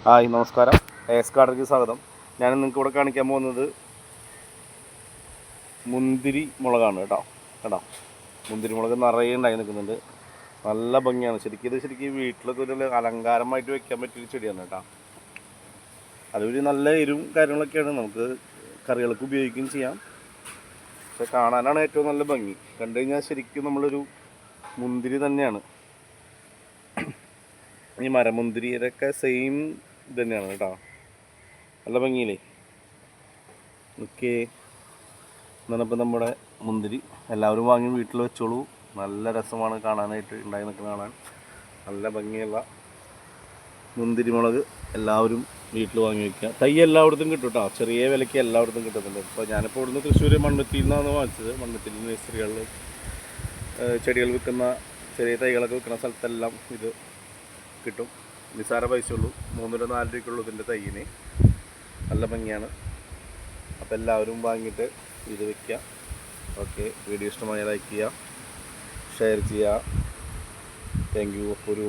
Hi നമസ്കാരം, S ഗാർഡനിലേക്ക് സ്വാഗതം. ഞാൻ നിങ്ങൾക്ക് ഇവിടെ കാണിക്കാൻ പോകുന്നത് മുന്തിരി മുളകാണ് കേട്ടോ. മുന്തിരി മുളക് നിറയെ ഉണ്ടായി നിൽക്കുന്നുണ്ട്. നല്ല ഭംഗിയാണ്. ശരിക്കും വീട്ടിലൊക്കെ ഒരു അലങ്കാരമായിട്ട് വെക്കാൻ പറ്റിയൊരു ചെടിയാണ് കേട്ടോ. അതൊരു നല്ല എരിവും കാര്യങ്ങളൊക്കെയാണ്, നമുക്ക് കറികൾക്ക് ഉപയോഗിക്കുകയും ചെയ്യാം. പക്ഷെ കാണാനാണ് ഏറ്റവും നല്ല ഭംഗി. കണ്ടു കഴിഞ്ഞാൽ ശരിക്കും നമ്മളൊരു മുന്തിരി തന്നെയാണ്. ഈ മരമുന്തിരി ഇതൊക്കെ സെയിം തന്നെയാണ് കേട്ടോ. നല്ല ഭംഗിയില്ലേ. ഓക്കെ, എന്നാണ് ഇപ്പോൾ നമ്മുടെ മുന്തിരി. എല്ലാവരും വാങ്ങി വീട്ടിൽ വെച്ചോളൂ. നല്ല രസമാണ് കാണാനായിട്ട്, ഉണ്ടായി നിൽക്കുന്ന കാണാൻ നല്ല ഭംഗിയുള്ള മുന്തിരി മുളക് എല്ലാവരും വീട്ടിൽ വാങ്ങി വയ്ക്കുക. തൈ എല്ലായിടത്തും കിട്ടും കേട്ടോ, ചെറിയ വിലയ്ക്ക് എല്ലായിടത്തും കിട്ടുന്നുണ്ട്. ഇപ്പോൾ ഞാനിപ്പോൾ ഇവിടുന്ന് തൃശ്ശൂർ മണ്ണുത്തിയിൽ നിന്നാണ് വാങ്ങിച്ചത്. മണ്ണുത്തിൽ നഴ്സറികളിൽ ചെടികൾ വിൽക്കുന്ന ചെറിയ തൈകളൊക്കെ വിൽക്കുന്ന സ്ഥലത്തെല്ലാം ഇത് കിട്ടും. നിസ്സാര പൈസയുള്ളൂ, 3-4 രൂപയ്ക്കുള്ളൂ ഇതിൻ്റെ തൈയിന്. നല്ല ഭംഗിയാണ്. അപ്പോൾ എല്ലാവരും വാങ്ങിയിട്ട് ഇത് വയ്ക്കുക. ഓക്കെ, വീഡിയോ ഇഷ്ടമായ ലൈക്ക് ചെയ്യുക, ഷെയർ ചെയ്യുക. Thank you. ഒരു